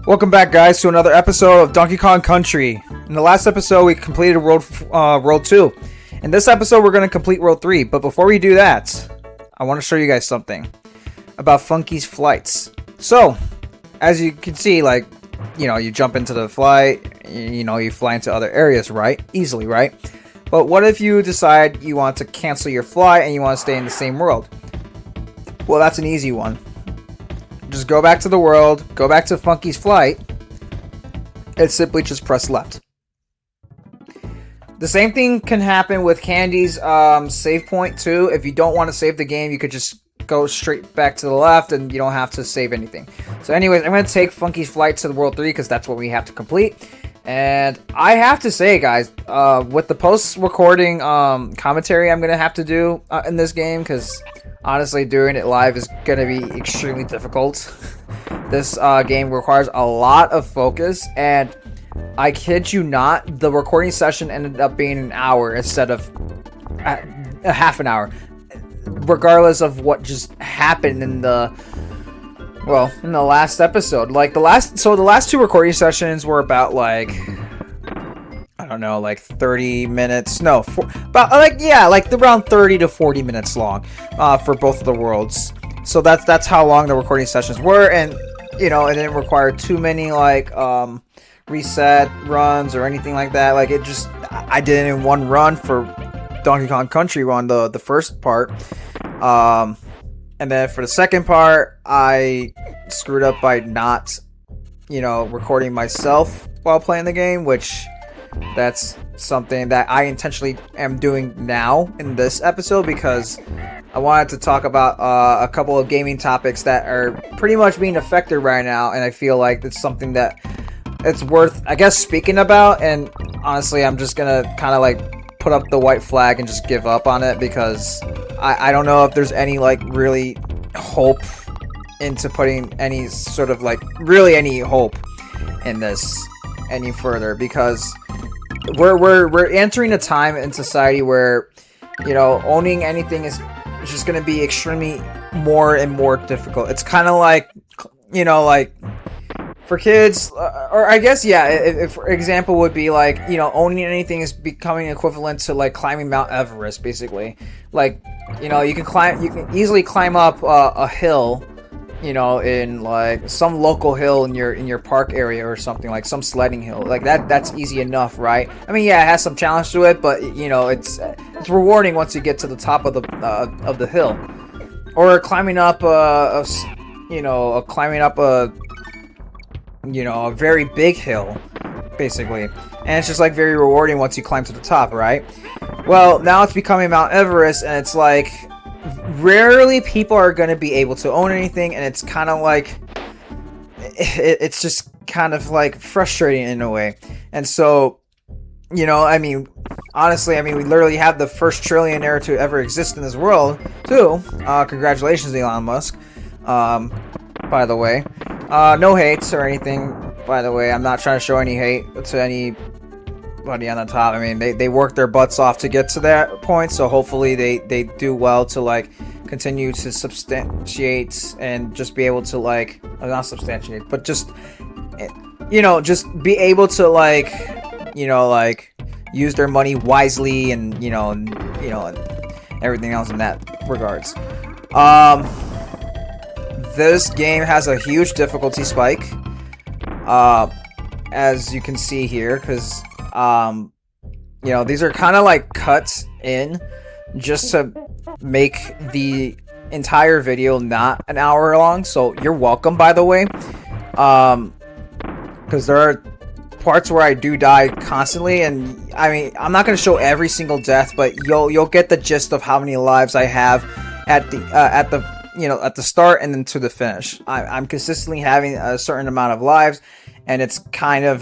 Welcome back, guys, to another episode of Donkey Kong Country. In the last episode, we completed World 2. In this episode, we're going to complete World 3. But before we do that, I want to show you guys something about Funky's flights. So, as you can see, you jump into the flight, you fly into other areas, right? Easily, right? But what if you decide you want to cancel your flight and you want to stay in the same world? Well, that's an easy one. Just go back to the world, go back to Funky's flight, and simply just press left. The same thing can happen with Candy's save point too. If you don't want to save the game, you could just go straight back to the left and you don't have to save anything. So anyways, I'm going to take Funky's flight to the World 3 because that's what we have to complete. And I have to say, guys, with the post-recording commentary I'm going to have to do in this game, because honestly, doing it live is going to be extremely difficult. This game requires a lot of focus, and I kid you not, the recording session ended up being an hour instead of a half an hour. Regardless of what just happened in the last episode. The last two recording sessions were about 30 minutes. No, around 30 to 40 minutes long for both of the worlds. So that's how long the recording sessions were, and it didn't require too many reset runs or anything like that. I did it in one run for Donkey Kong Country Run, the first part. And then for the second part, I screwed up by not, recording myself while playing the game, which that's something that I intentionally am doing now in this episode because I wanted to talk about a couple of gaming topics that are pretty much being affected right now, and I feel like it's something that it's worth, I guess, speaking about. And honestly, I'm just gonna kind of put up the white flag and just give up on it because I don't know if there's any really hope into putting any sort of really any hope in this any further, because we're entering a time in society where owning anything is just going to be extremely more and more difficult. It's kind of for kids, or I guess, if for example would be owning anything is becoming equivalent to climbing Mount Everest, basically. You can easily climb up a hill, in some local hill in your park area or something, some sledding hill. That's easy enough, right? I mean, yeah, it has some challenge to it, but it's rewarding once you get to the top of the hill. Or climbing up a very big hill, basically. And it's just very rewarding once you climb to the top, right? Well, now it's becoming Mount Everest, and it's rarely people are going to be able to own anything, and it's kind of it's just kind of frustrating in a way. And so, honestly, we literally have the first trillionaire to ever exist in this world, too. Congratulations, Elon Musk. By the way. No hates or anything, by the way. I'm not trying to show any hate to anybody on the top. They worked their butts off to get to that point, so hopefully they do well to continue to substantiate and just be able to not substantiate, but just just be able to use their money wisely and everything else in that regards. This game has a huge difficulty spike, as you can see here, because these are kind of cuts in just to make the entire video not an hour long. So you're welcome, by the way, because there are parts where I do die constantly, and I'm not going to show every single death, but you'll get the gist of how many lives I have at the start and then to the finish. I'm consistently having a certain amount of lives, and it's kind of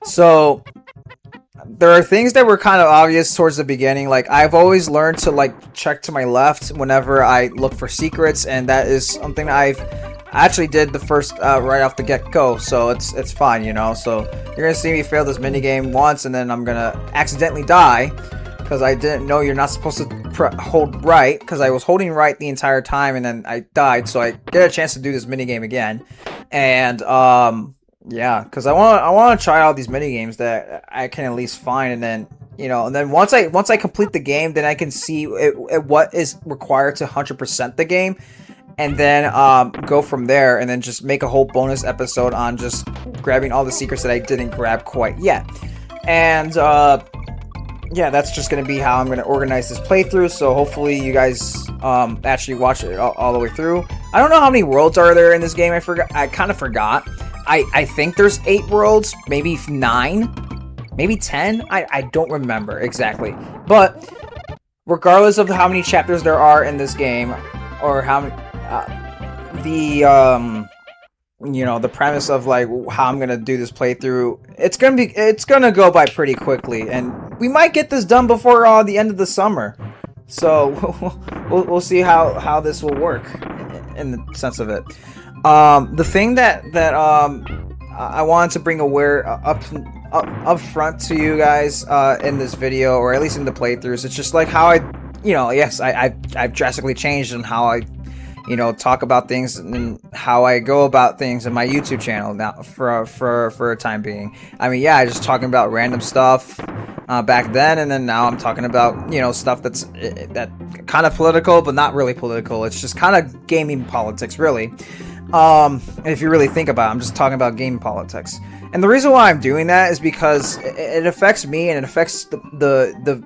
So there are things that were kind of obvious towards the beginning. I've always learned to check to my left whenever I look for secrets, and that is something I actually did the first right off the get-go, so it's fine, So you're gonna see me fail this minigame once, and then I'm gonna accidentally die because I didn't know you're not supposed to hold right, because I was holding right the entire time and then I died, so I get a chance to do this minigame again. And yeah, because I want to try out these mini games that I can at least find, and then and then once I complete the game, then I can see what is required to 100% the game, and then go from there, and then just make a whole bonus episode on just grabbing all the secrets that I didn't grab quite yet. And yeah, that's just gonna be how I'm gonna organize this playthrough. So hopefully you guys actually watch it all the way through. I don't know how many worlds are there in this game. I kind of forgot. I think there's 8 worlds, maybe 9, maybe 10. I don't remember exactly. But regardless of how many chapters there are in this game, or how many, the premise of like how I'm gonna do this playthrough, it's gonna go by pretty quickly, and we might get this done before the end of the summer. So we'll see how this will work in the sense of it. The thing that I wanted to bring up front to you guys in this video, or at least in the playthroughs, it's just like how I've drastically changed in how I talk about things and how I go about things in my YouTube channel now for a time being. I mean, yeah, I just talking about random stuff back then, and then now I'm talking about stuff that's that kind of political, but not really political. It's just kind of gaming politics, really. And if you really think about it, I'm just talking about gaming politics. And the reason why I'm doing that is because it affects me, and it affects the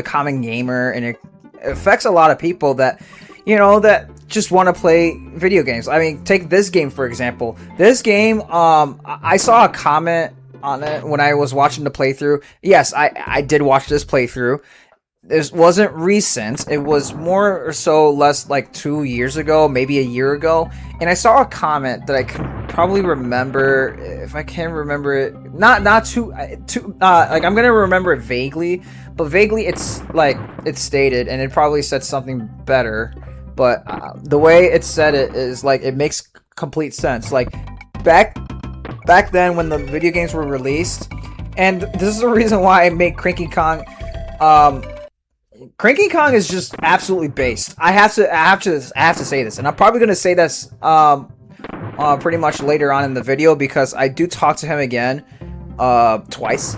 common gamer, and it affects a lot of people that that just want to play video games. I mean, take this game for example. This game, I saw a comment on it when I was watching the playthrough. Yes, I did watch this playthrough. This wasn't recent. It was more or so less like 2 years ago, maybe a year ago. And I saw a comment that I could probably remember, if I can remember it. Not too like I'm gonna remember it vaguely, but vaguely it's stated, and it probably said something better. But the way it said it is like it makes complete sense. Like back then when the video games were released, and this is the reason why I made Cranky Kong. Cranky Kong is just absolutely based. I have to say this, and I'm probably gonna say this pretty much later on in the video, because I do talk to him again twice,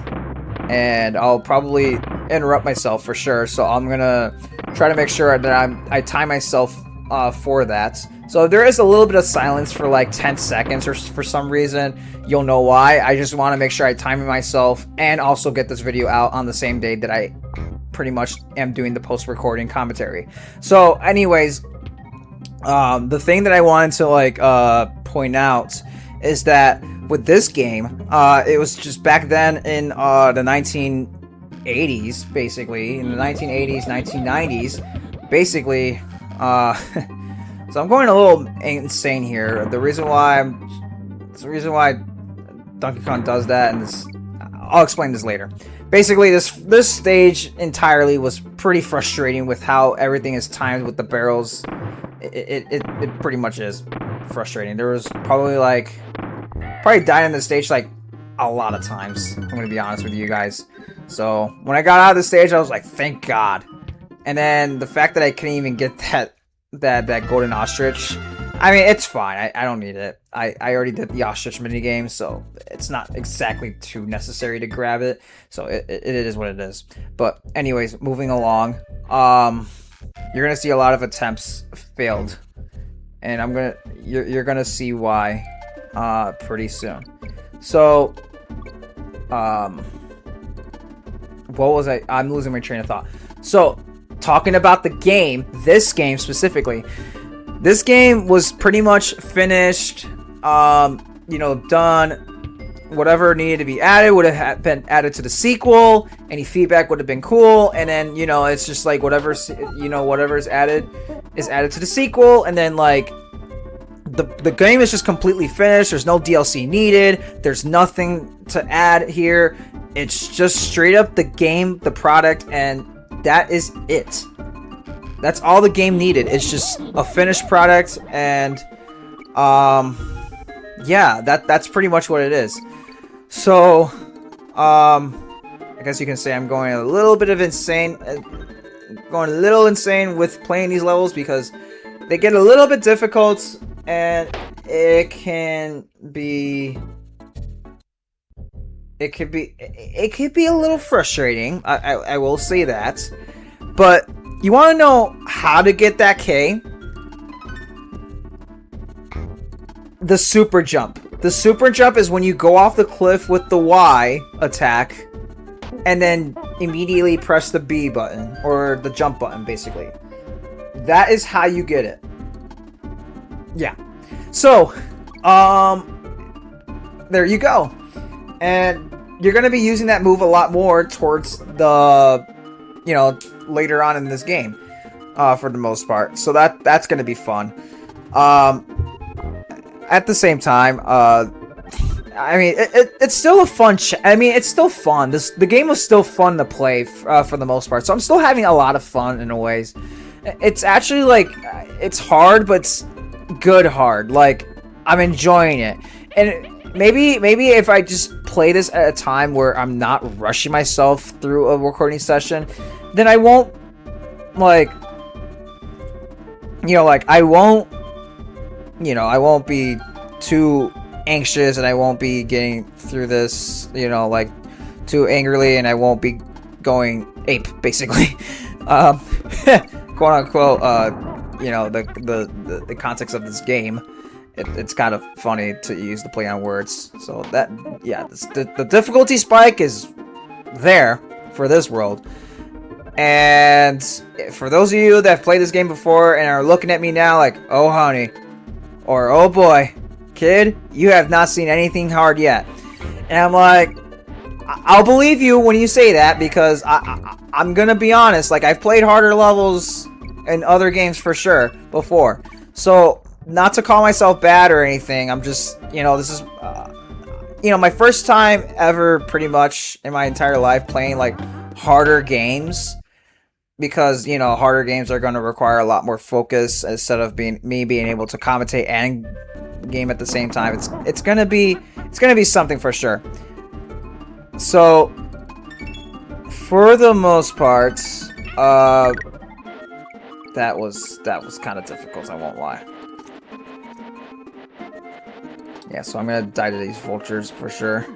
and I'll probably interrupt myself for sure. So I'm gonna try to make sure that I time myself for that. So if there is a little bit of silence for like 10 seconds or for some reason, you'll know why. I just want to make sure I time myself and also get this video out on the same day that I pretty much am doing the post-recording commentary. So anyways, the thing that I wanted to point out is that with this game, it was just back then in the 1980s, basically in the 1980s, 1990s, basically. So I'm going a little insane here. The reason why Donkey Kong does that, and I'll explain this later. Basically, this stage entirely was pretty frustrating with how everything is timed with the barrels. It pretty much is frustrating. There was probably died in the stage like a lot of times. I'm gonna be honest with you guys. So when I got out of the stage, I was like, thank God. And then the fact that I couldn't even get that golden ostrich, I mean, it's fine. I don't need it. I already did the ostrich minigame, so it's not exactly too necessary to grab it. So it is what it is. But anyways, moving along. You're gonna see a lot of attempts failed, and you're gonna see why pretty soon. So what was I'm losing my train of thought. So talking about the game, this game specifically. This game was pretty much finished, done. Whatever needed to be added would have been added to the sequel. Any feedback would have been cool. And then, it's just like whatever's added is added to the sequel. And then, the game is just completely finished. There's no DLC needed. There's nothing to add here. It's just straight up the game, the product, and that is it. That's all the game needed. It's just a finished product, and yeah, that's pretty much what it is. So I guess you can say I'm going a little insane with playing these levels, because they get a little bit difficult, and it can be it could be a little frustrating. I will say that. But you want to know how to get that K? The super jump. The super jump is when you go off the cliff with the Y attack and then immediately press the B button or the jump button, basically. That is how you get it. Yeah. So, there you go. And you're going to be using that move a lot more towards the, later on in this game, for the most part. So that's going to be fun. At the same time, I mean, it's still a fun. It's still fun. The game was still fun to play for the most part. So I'm still having a lot of fun in a ways. It's actually like it's hard, but it's good hard. Like I'm enjoying it, and maybe if I just play this at a time where I'm not rushing myself through a recording session, then I won't I won't be too anxious, and I won't be getting through this, too angrily, and I won't be going ape, basically. Quote unquote, the context of this game. It's kind of funny to use the play on words. So that, the difficulty spike is there for this world. And for those of you that have played this game before and are looking at me now like, oh honey, or oh boy, kid, you have not seen anything hard yet. And I'm like, I'll believe you when you say that, because I'm gonna be honest, like I've played harder levels in other games for sure before. So not to call myself bad or anything, I'm just, this is, my first time ever pretty much in my entire life playing like harder games. Because, harder games are going to require a lot more focus instead of me being able to commentate and game at the same time. It's going to be something for sure. So, for the most part, that was kind of difficult, I won't lie. Yeah, so I'm going to die to these vultures for sure.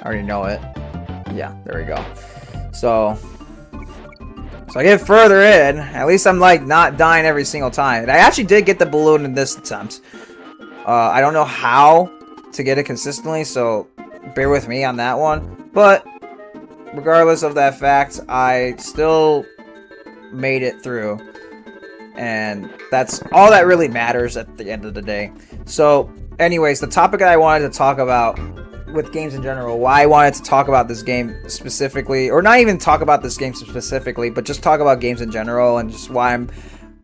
I already know it. Yeah, there we go. So I get further in. At least I'm like not dying every single time. And I actually did get the balloon in this attempt. I don't know how to get it consistently, so bear with me on that one. But regardless of that fact, I still made it through. And that's all that really matters at the end of the day. So anyways, the topic that I wanted to talk about with games in general, why I wanted to talk about this game specifically, or not even talk about this game specifically, but just talk about games in general, and just why I'm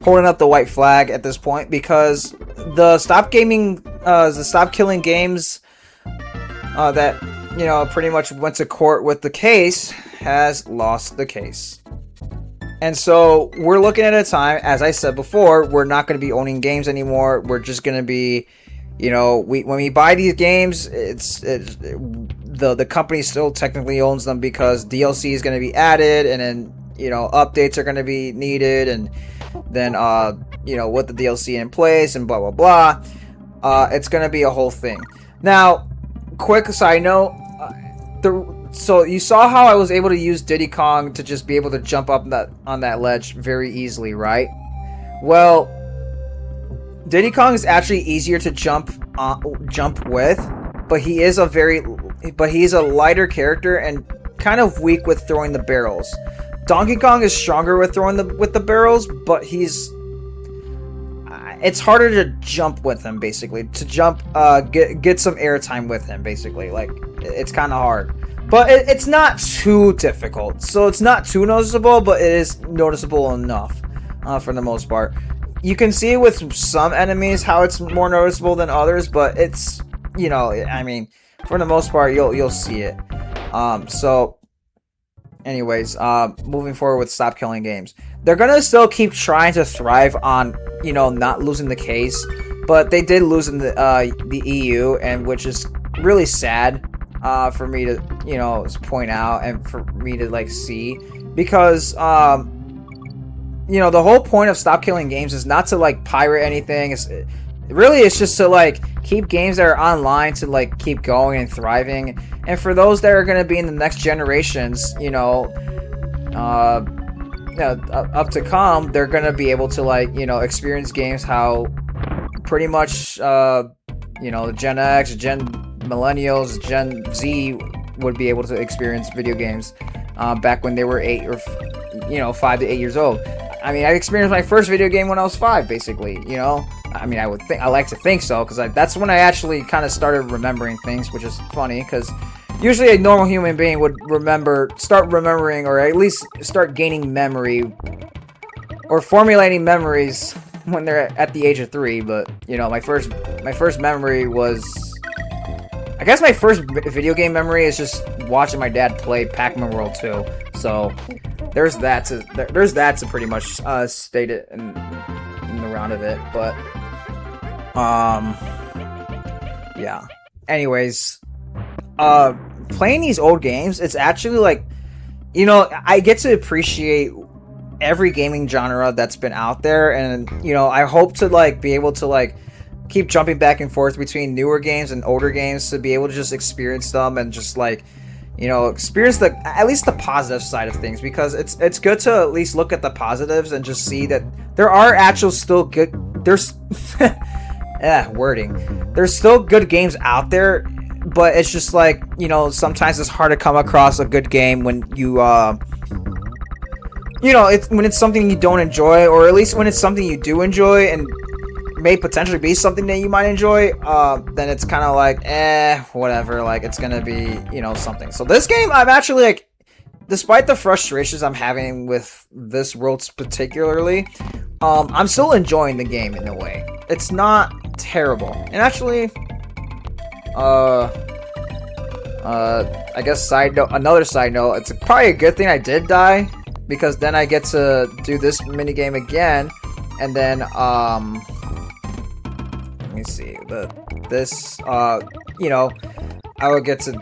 holding up the white flag at this point, because the stop killing games that pretty much went to court with the case has lost the case. And so we're looking at a time, as I said before, we're not going to be owning games anymore. We're just going to be, when we buy these games, the company still technically owns them, because DLC is going to be added, and then updates are going to be needed, and then with the DLC in place and blah blah blah, it's going to be a whole thing. Now, quick side note, so you saw how I was able to use Diddy Kong to just be able to jump up on that ledge very easily, right? Well, Diddy Kong is actually easier to jump with, but he's a lighter character and kind of weak with throwing the barrels. Donkey Kong is stronger with throwing with the barrels, but it's harder to jump with him, basically. To jump, get some airtime with him, basically. Like, it's kind of hard. But it's not too difficult. So it's not too noticeable, but it is noticeable enough, for the most part. You can see with some enemies how it's more noticeable than others, but it's, for the most part, you'll see it. So, anyways, moving forward with Stop Killing Games. They're gonna still keep trying to thrive on, not losing the case, but they did lose in the EU, and which is really sad, for me to, point out, and for me to, see, because, the whole point of Stop Killing Games is not to, pirate anything. Really, it's just to like keep games that are online to like keep going and thriving, and for those that are going to be in the next generations, uh, up to come, they're going to be able to like experience games how pretty much Gen X, Gen Millennials, Gen Z would be able to experience video games back when they were 5 to 8 years old. I mean, I experienced my first video game when I was 5, basically. I mean, I like to think so, because that's when I actually kind of started remembering things, which is funny, because usually a normal human being would start remembering, or at least start gaining memory, or formulating memories when they're at the age of 3. But my first memory was, I guess my first video game memory is just watching my dad play Pac-Man World 2. So there's that to pretty much state it in the round of it. But yeah. Anyways, playing these old games, it's actually like, I get to appreciate every gaming genre that's been out there, and I hope to like be able to like keep jumping back and forth between newer games and older games to be able to just experience them and just like experience at least the positive side of things, because it's good to at least look at the positives and just see that there are actual still good there's there's still good games out there, but it's just like sometimes it's hard to come across a good game when it's something you don't enjoy, or at least when it's something you do enjoy and may potentially be something that you might enjoy, then it's kind of like, whatever, like, it's gonna be, something. So this game, I'm actually, like, despite the frustrations I'm having with this world particularly, I'm still enjoying the game in a way. It's not terrible. And actually, I guess another side note, it's probably a good thing I did die, because then I get to do this minigame again, and then, let me see, I would get to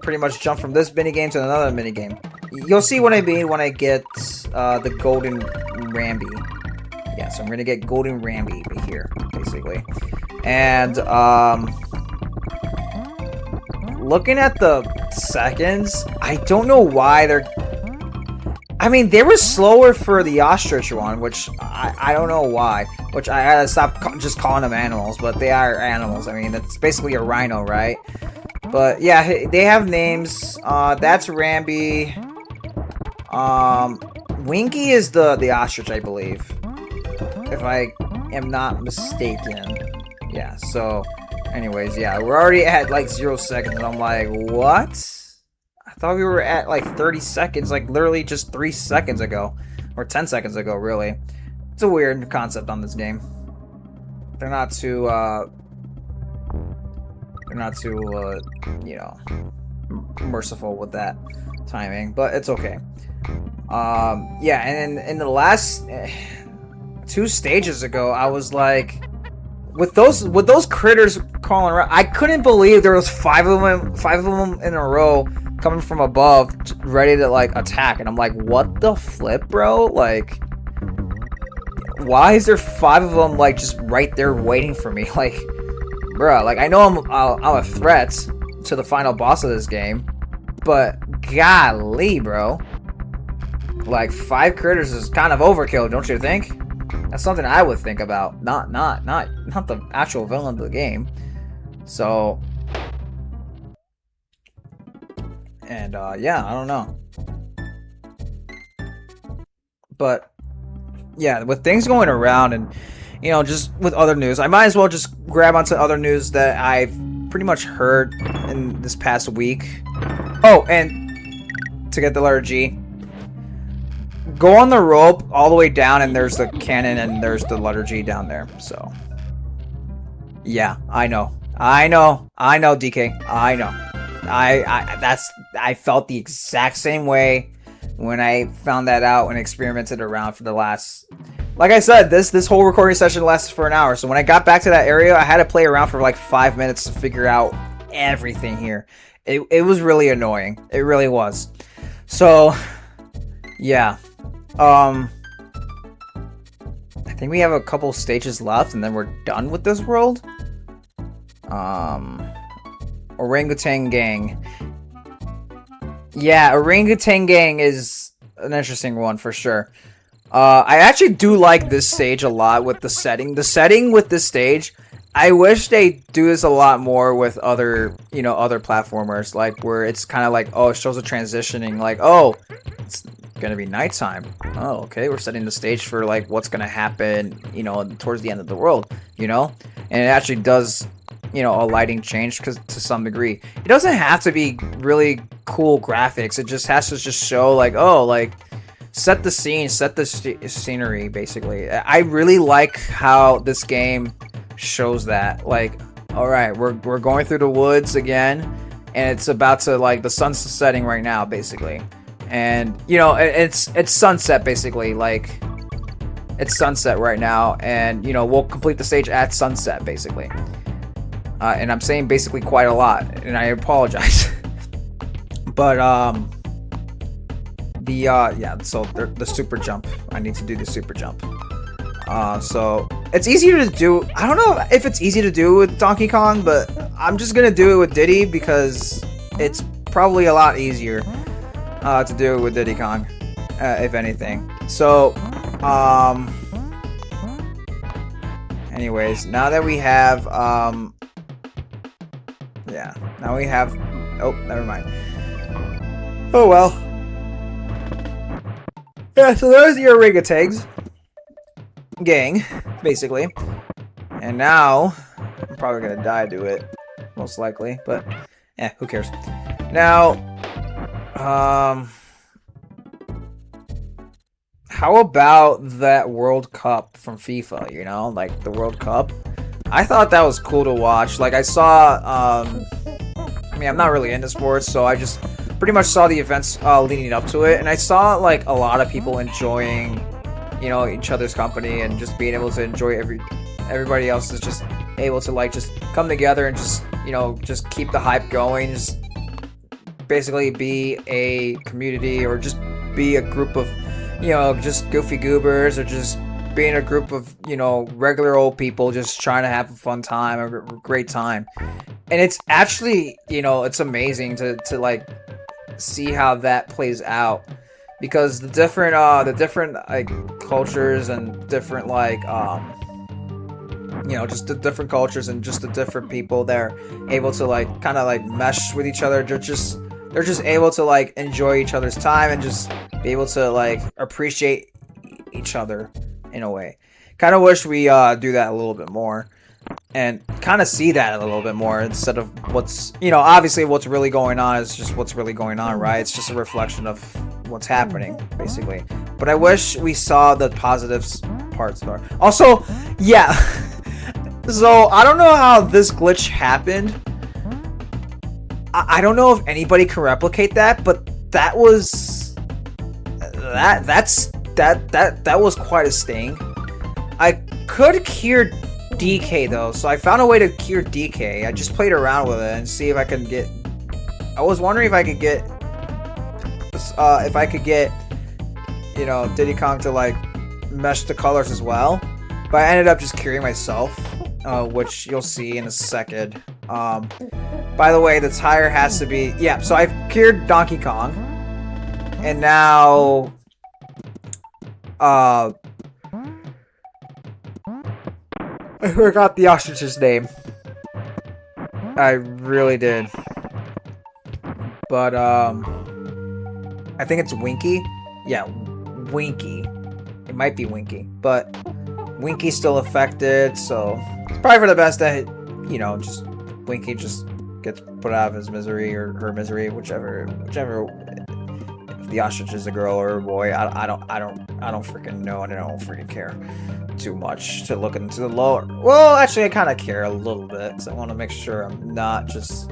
pretty much jump from this minigame to another minigame. You'll see what I mean when I get, the Golden Rambi. Yeah, so I'm gonna get Golden Rambi here, basically. And, looking at the seconds, I don't know why they were slower for the ostrich one, which I don't know why. Which I gotta stop just calling them animals, but they are animals. I mean, it's basically a rhino, right? But yeah, they have names. That's Rambi. Winky is the ostrich, I believe, if I am not mistaken. Yeah. So, anyways, yeah, we're already at like 0 seconds, and I'm like, what? I thought we were at like 30 seconds, like literally just 3 seconds ago, or 10 seconds ago, really. It's a weird concept on this game. They're not too, merciful with that timing, but it's okay. Yeah, and in the last 2 stages ago, I was like, with those critters crawling around, I couldn't believe there was 5 of them in a row coming from above, ready to like attack, and I'm like, what the flip, bro? Like, why is there 5 of them like just right there waiting for me? Like, bro, like, I know I'm a threat to the final boss of this game, but golly, bro, like 5 critters is kind of overkill, don't you think? That's something I would think about, not the actual villain of the game. So, and yeah, I don't know, but yeah, with things going around and just with other news, I might as well just grab onto other news that I've pretty much heard in this past week. Oh, and to get the letter G, go on the rope all the way down, and there's the cannon, and there's the letter G down there. So, yeah, I know, DK, I know. I felt the exact same way when I found that out and experimented around for the last, like I said, this whole recording session lasted for an hour. So when I got back to that area, I had to play around for like 5 minutes to figure out everything here. It was really annoying. It really was. So, yeah. I think we have a couple stages left, and then we're done with this world. Orangutan Gang. Yeah, Orangutan Gang is an interesting one for sure. I actually do like this stage a lot with the setting. The setting with this stage, I wish they do this a lot more with other, other platformers, like where it's kind of like, oh, it shows a transitioning, like, oh, it's gonna be nighttime. Oh, okay, we're setting the stage for like what's gonna happen, towards the end of the world, and it actually does, a lighting change because to some degree, it doesn't have to be really cool graphics. It just has to just show like, oh, like. Set the scene, set the scenery, basically. I really like how this game shows that. Like, alright, we're going through the woods again, and it's about to, like, the sun's setting right now, basically. And, it's sunset, basically. Like, it's sunset right now, and, we'll complete the stage at sunset, basically. And I'm saying basically quite a lot, and I apologize. But, so the super jump. I need to do the super jump. So it's easier to do. I don't know if it's easy to do with Donkey Kong, but I'm just gonna do it with Diddy because it's probably a lot easier to do it with Diddy Kong, if anything. So, anyways, now that we have, now we have. Oh, never mind. Oh well. Yeah, so there's your orangutans gang, basically. And now, I'm probably gonna die to it, most likely, but, who cares. Now, how about that World Cup from FIFA, like the World Cup? I thought that was cool to watch. Like, I saw, I'm not really into sports, so I just pretty much saw the events leading up to it, and I saw like a lot of people enjoying, each other's company and just being able to enjoy everybody else is just able to like just come together and just just keep the hype going, just basically be a community or just be a group of just goofy goobers or just being a group of regular old people just trying to have a fun time, a great time. And it's actually it's amazing to like see how that plays out, because the different like cultures and different like just the different cultures and just the different people, they're able to like kind of like mesh with each other. They're just able to like enjoy each other's time and just be able to like appreciate each other in a way. Kind of wish we do that a little bit more and kind of see that a little bit more instead of what's obviously what's really going on is just what's really going on, right? It's just a reflection of what's happening, basically. But I wish we saw the positive parts more. Also, yeah. So I don't know how this glitch happened. I don't know if anybody can replicate that, but that was that was quite a sting. I could cure DK though, so I found a way to cure DK. I just played around with it and see if I can get. I was wondering if I could get, Diddy Kong to like mesh the colors as well, but I ended up just curing myself, which you'll see in a second. By the way, the tire has to be So I've cured Donkey Kong, and now, I forgot the ostrich's name. I really did. But, I think it's Winky. Yeah, Winky. It might be Winky. But Winky's still affected, so it's probably for the best that, just Winky just gets put out of his misery or her misery, whichever. If the ostrich is a girl or a boy, I don't freaking know, and I don't freaking care too much to look into the lower. Well, actually, I kind of care a little bit because I want to make sure I'm not just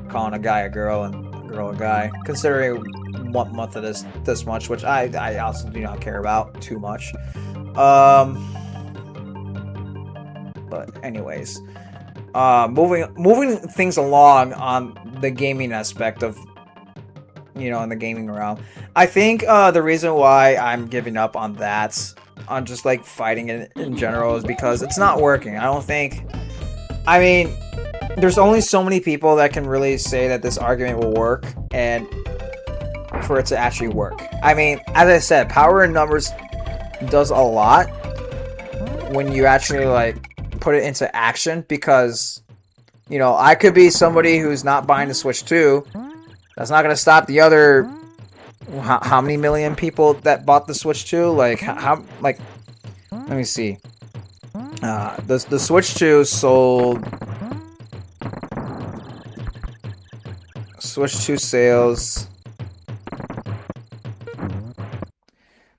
calling a guy a girl and a girl a guy, considering what month it is this much, which I also do not care about too much. But anyways, moving things along on the gaming aspect of you know, in the gaming realm. I think the reason why I'm giving up on that, on just like fighting it in general, is because it's not working. I don't think. I mean, there's only so many people that can really say that this argument will work, and for it to actually work. I mean, as I said, power in numbers does a lot when you actually like put it into action, because you know, I could be somebody who's not buying the Switch 2. That's not going to stop the other how many million people that bought the Switch 2? Like how like let me see. The Switch 2 sold Switch 2 sales.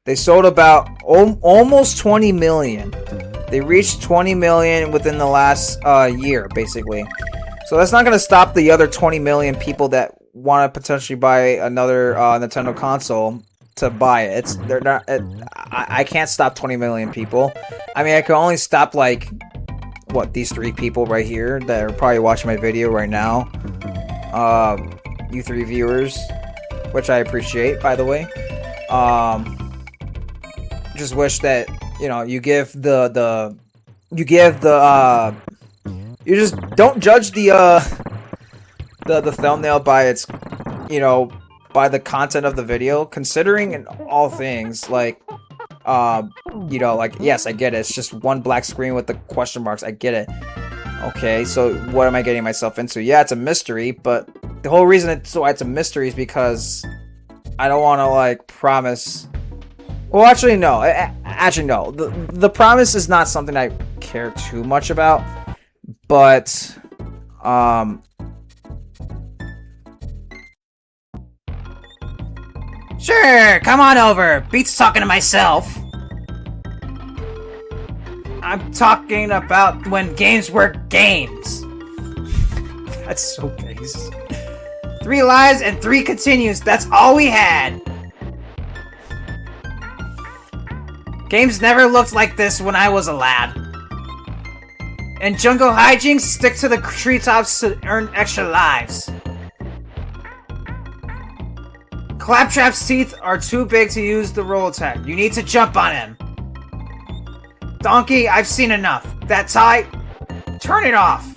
They sold about almost 20 million. They reached 20 million within the last year, basically. So that's not going to stop the other 20 million people that want to potentially buy another Nintendo console to buy it. They're not. I can't stop 20 million people. I mean, I can only stop like what, these 3 people right here that are probably watching my video right now. You 3 viewers, which I appreciate, by the way. Just wish that, you know, you just don't judge the thumbnail by its, you know, by the content of the video, considering in all things, like, you know, like, yes, I get it, it's just one black screen with the question marks, I get it. Okay, so what am I getting myself into? Yeah, it's a mystery, but the whole reason it's a mystery is because I don't want to, like, promise. Well, actually, no. Actually, no. The promise is not something I care too much about, but, Sure, come on over. Beats talking to myself. I'm talking about when games were games. that's so base. 3 lives and 3 continues. That's all we had. Games never looked like this when I was a lad. And jungle hijinks stick to the treetops to earn extra lives. Claptrap's teeth are too big to use the roll attack. You need to jump on him. Donkey, I've seen enough. That tie, turn it off.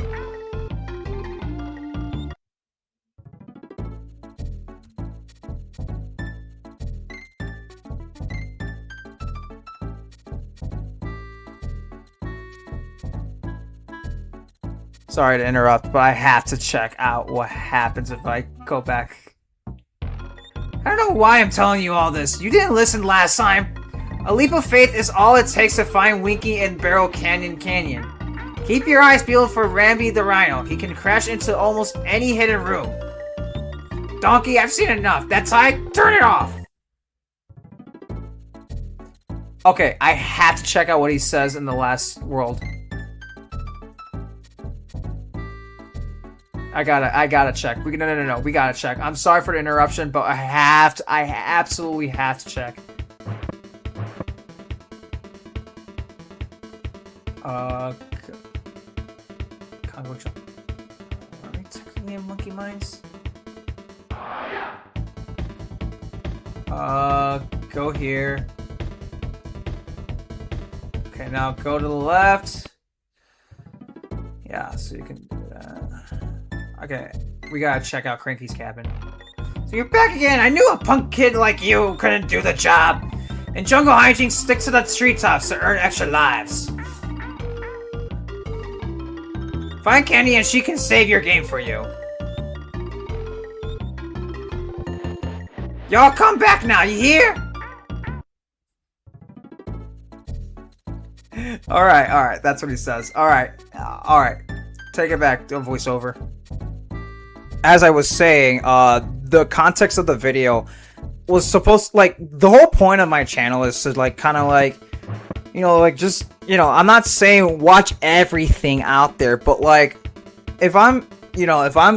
Sorry to interrupt, but I have to check out what happens if I go back. I don't know why I'm telling you all this. You didn't listen last time. A leap of faith is all it takes to find Winky in Barrel Canyon. Keep your eyes peeled for Rambi the Rhino. He can crash into almost any hidden room. Donkey, I've seen enough. That tie, turn it off. Okay, I have to check out what he says in the last world. I gotta check. No. We gotta check. I'm sorry for the interruption, but I absolutely have to check. Congo jump. Are we technically in Monkey Mines? Go here. Okay, now go to the left. Yeah, so you can do that. Okay, we gotta check out Cranky's cabin. So you're back again. I knew a punk kid like you couldn't do the job. And jungle hijinks stick to the treetops to earn extra lives. Find Candy and she can save your game for you. Y'all come back now, you hear? Alright, that's what he says. Alright, take it back, do a voiceover. As I was saying, the context of the video was supposed, like, the whole point of my channel is to, like, kind of, like, you know, like, just, you know, I'm not saying watch everything out there, but, like, if I'm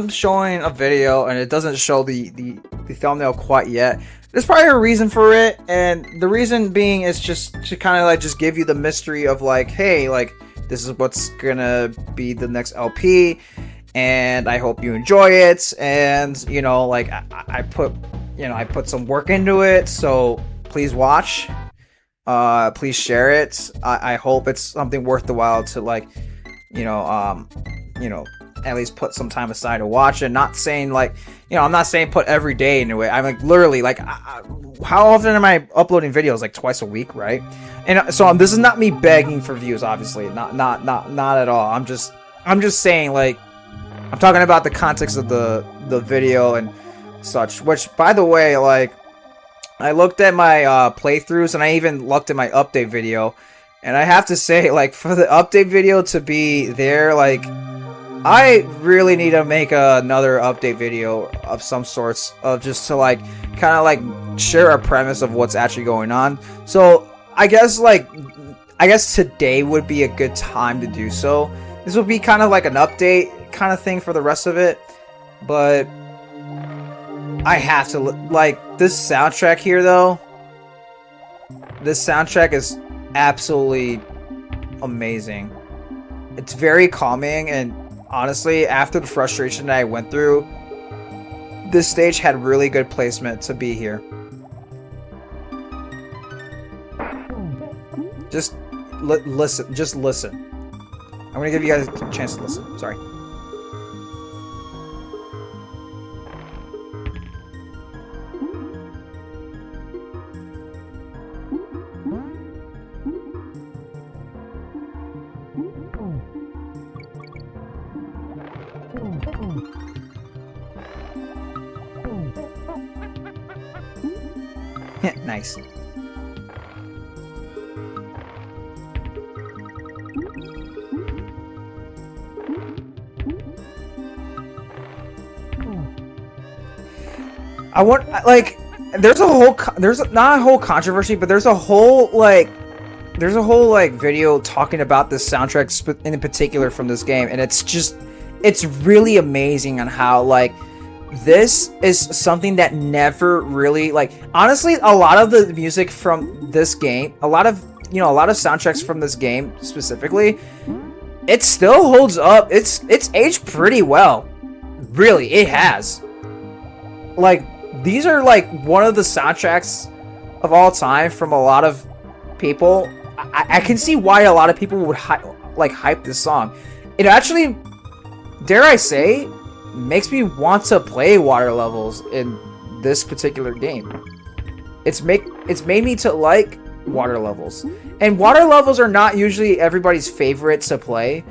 showing a video and it doesn't show the thumbnail quite yet, there's probably a reason for it, and the reason being is just to kind of, like, just give you the mystery of, like, hey, like, this is what's gonna be the next LP, and I hope you enjoy it. And, you know, like, I put, you know, I put some work into it, so please watch. Please share it. I hope it's something worth the while to, like, you know, at least put some time aside to watch it. Not saying, like, you know, I'm not saying put every day into it. I'm like, literally, like, how often am I uploading videos? Like twice a week, right? And so this is not me begging for views, obviously, not at all. I'm just saying, like, I'm talking about the context of the video and such. Which, by the way, like, I looked at my playthroughs, and I even looked at my update video, and I have to say, like, for the update video to be there, like, I really need to make another update video of some sorts, of just to, like, kind of, like, share a premise of what's actually going on. So I guess today would be a good time to do so. This would be kind of like an update kind of thing for the rest of it, but I have to, like, this soundtrack here, though. This soundtrack is absolutely amazing. It's very calming, and honestly, after the frustration that I went through, this stage had really good placement to be here. Just listen. Just listen. I'm gonna give you guys a chance to listen. Sorry. Nice. I want, like, there's not a whole controversy, but there's a whole video talking about this soundtrack in particular from this game, and it's really amazing on how, like, this is something that never really, like, honestly, a lot of the music from this game, a lot of soundtracks from this game specifically, it still holds up. It's aged pretty well. Really, it has. Like, these are, like, one of the soundtracks of all time from a lot of people. I can see why a lot of people would hype this song. It actually, dare I say, makes me want to play water levels in this particular game. It's made me to like water levels. And water levels are not usually everybody's favorite to play.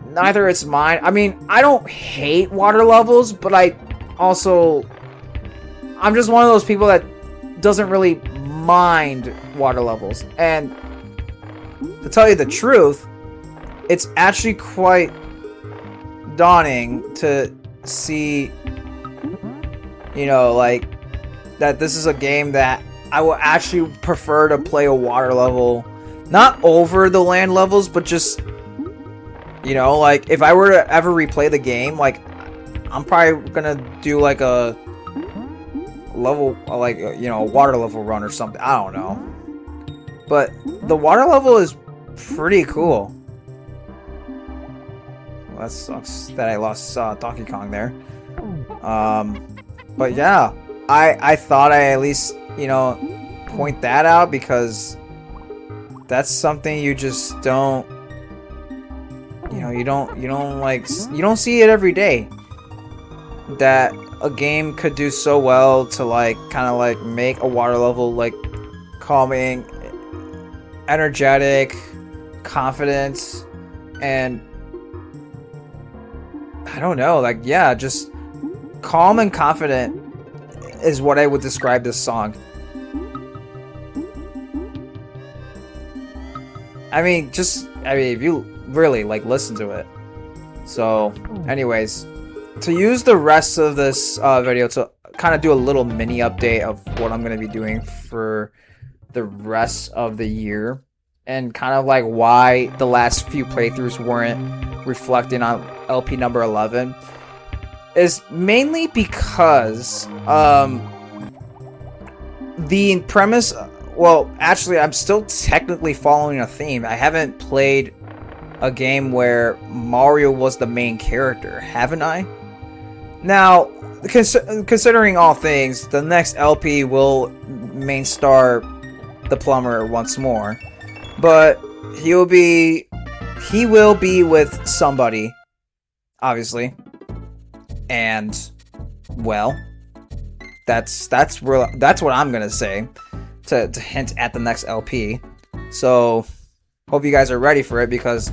Neither it's mine. I mean, I don't hate water levels, but I'm just one of those people that doesn't really mind water levels. And to tell you the truth, it's actually quite daunting to see, you know, like, that this is a game that I will actually prefer to play a water level, not over the land levels, but just, you know, like, if I were to ever replay the game, like, I'm probably gonna do, like, a level, like, you know, a water level run or something. I don't know, but the water level is pretty cool. That sucks that I lost Donkey Kong there. But yeah, I thought I at least, you know, point that out, because that's something you just don't, you know, you don't see it every day, that a game could do so well to, like, kind of, like, make a water level, like, calming, energetic, confident, and I don't know, like, yeah, just calm and confident is what I would describe this song. I mean, if you really, like, listen to it. So, anyways, to use the rest of this video to kind of do a little mini update of what I'm going to be doing for the rest of the year, and kind of, like, why the last few playthroughs weren't reflecting on LP number 11, is mainly because the premise, well, actually, I'm still technically following a theme. I haven't played a game where Mario was the main character, haven't I? Now, considering all things, the next LP will main star the plumber once more, but he will be with somebody, obviously, and well, that's what I'm gonna say to hint at the next LP. So hope you guys are ready for it, because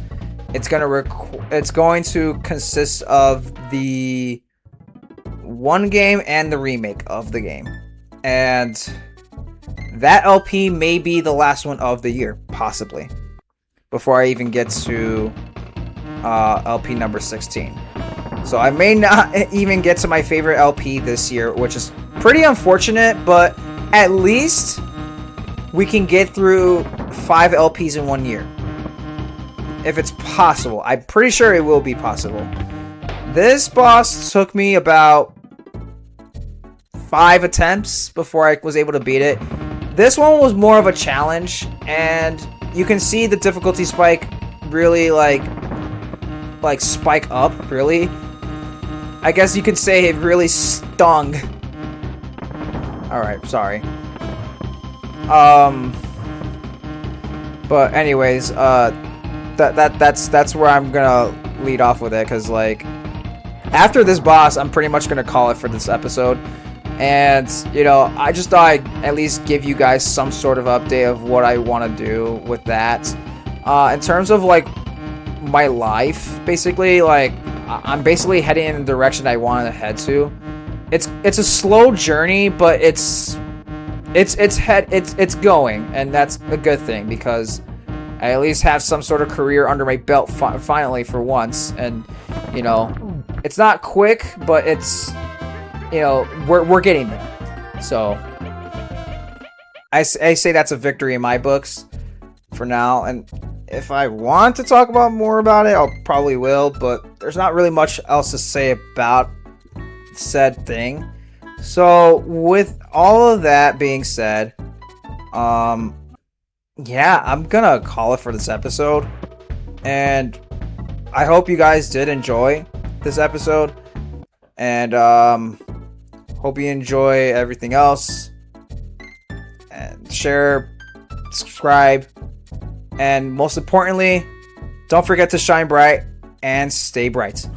it's going to consist of the one game and the remake of the game, and that LP may be the last one of the year, possibly, before I even get to LP number 16. So I may not even get to my favorite LP this year, which is pretty unfortunate, but at least we can get through 5 LPs in 1 year. If it's possible. I'm pretty sure it will be possible. This boss took me about 5 attempts before I was able to beat it. This one was more of a challenge, and you can see the difficulty spike really like spike up, really. I guess you could say it really stung. Alright, sorry. But anyways, that's where I'm gonna lead off with it, because like after this boss, I'm pretty much gonna call it for this episode. And you know, I just thought I'd at least give you guys some sort of update of what I want to do with that. In terms of like my life, basically, like I'm basically heading in the direction I want to head to. It's a slow journey, but it's going, and that's a good thing, because I at least have some sort of career under my belt finally for once. And you know, it's not quick, but it's, you know, we're getting there. So I say that's a victory in my books for now. And if I want to talk about more about it, I'll probably will, but there's not really much else to say about said thing. So with all of that being said, yeah, I'm gonna call it for this episode, and I hope you guys did enjoy this episode, and hope you enjoy everything else, and share, subscribe, and most importantly, don't forget to shine bright and stay bright.